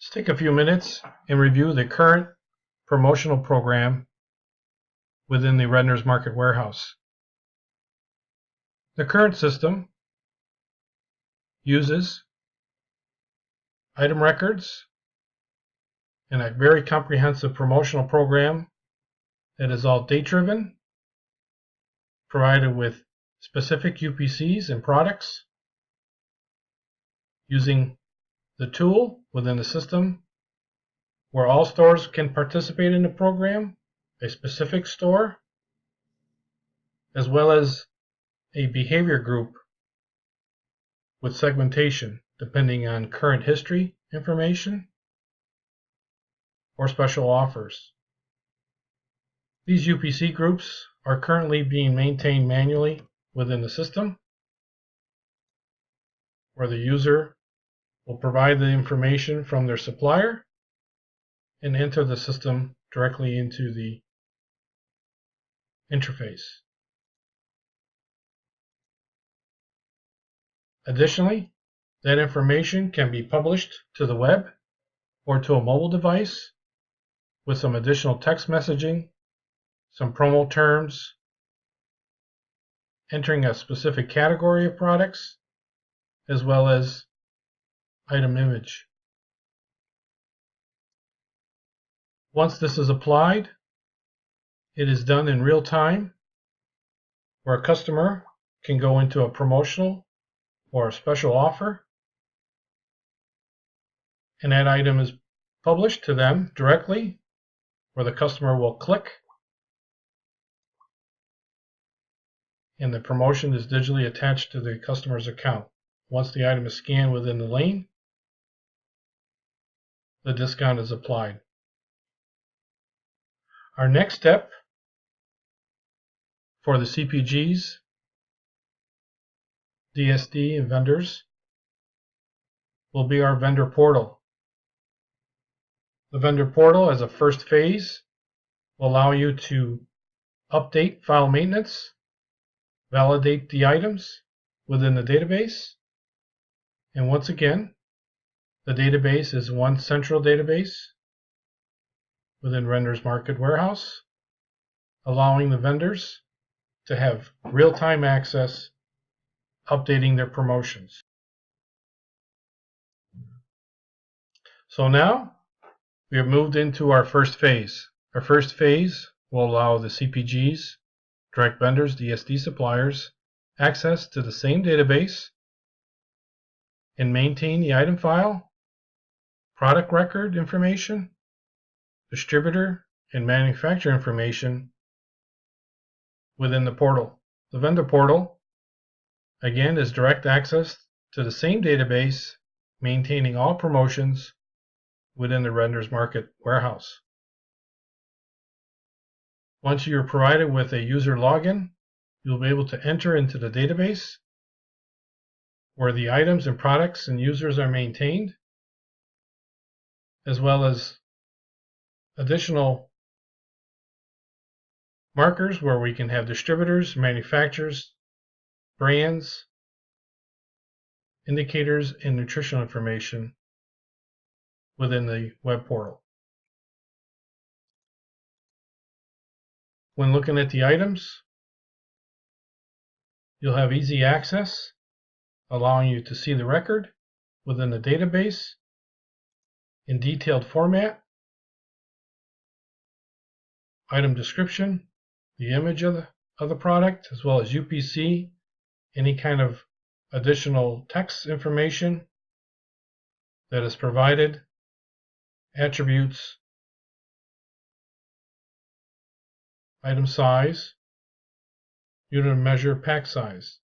Let's take a few minutes and review the current promotional program within the Redner's Market Warehouse. The current system uses item records and a very comprehensive promotional program that is all date-driven, provided with specific UPCs and products, using the tool within the system where all stores can participate in the program, a specific store, as well as a behavior group with segmentation depending on current history information or special offers. These UPC groups are currently being maintained manually within the system, where the user will provide the information from their supplier and enter the system directly into the interface. Additionally, that information can be published to the web or to a mobile device with some additional text messaging, some promo terms, entering a specific category of products, as well as item image. Once this is applied, it is done in real time, where a customer can go into a promotional or a special offer, and that item is published to them directly, where the customer will click, and the promotion is digitally attached to the customer's account. Once the item is scanned within the lane, the discount is applied. Our next step for the CPGs, DSD, and vendors will be our vendor portal. The vendor portal, as a first phase, will allow you to update file maintenance, validate the items within the database, and once again, the database is one central database within Redner's Market Warehouse, allowing the vendors to have real-time access, updating their promotions. So now we have moved into our first phase. Our first phase will allow the CPGs, direct vendors, DSD suppliers, access to the same database and maintain the item file, product record information, distributor, and manufacturer information within the portal. The vendor portal, again, is direct access to the same database, maintaining all promotions within the Redner's Market Warehouse. Once you are provided with a user login, you'll be able to enter into the database where the items and products and users are maintained, as well as additional markers where we can have distributors, manufacturers, brands, indicators, and nutritional information within the web portal. When looking at the items, you'll have easy access, allowing you to see the record within the database in detailed format, item description, the image of the product, as well as UPC, any kind of additional text information that is provided, attributes, item size, unit of measure, pack size.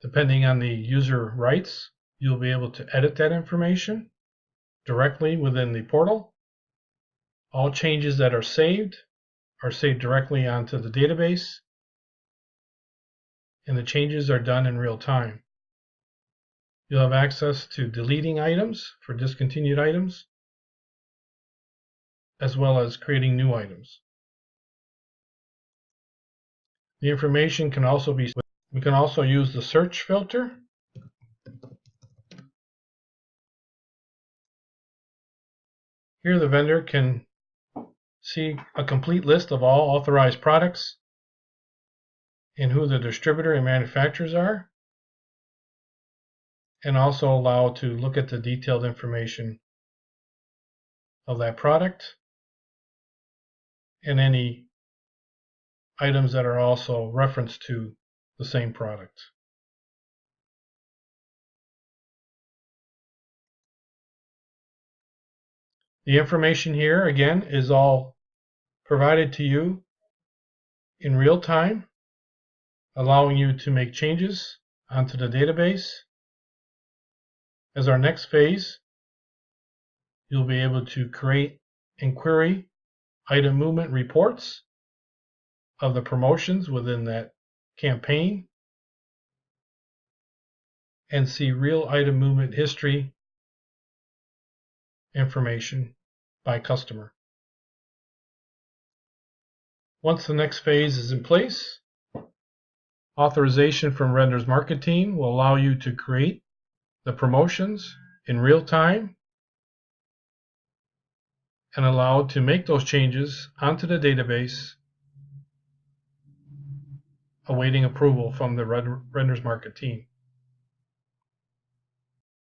Depending on the user rights, you'll be able to edit that information directly within the portal. All changes that are saved directly onto the database, and the changes are done in real time. You'll have access to deleting items for discontinued items, as well as creating new items. The information can also be, we can also use the search filter Here the vendor can see a complete list of all authorized products and who the distributor and manufacturers are, and also allow to look at the detailed information of that product and any items that are also referenced to the same product. The information here, again, is all provided to you in real time, allowing you to make changes onto the database. As our next phase, you'll be able to create and query item movement reports of the promotions within that campaign and see real item movement history information by customer. Once the next phase is in place, authorization from Render's Market Team will allow you to create the promotions in real time and allow to make those changes onto the database, awaiting approval from the Render's Market Team.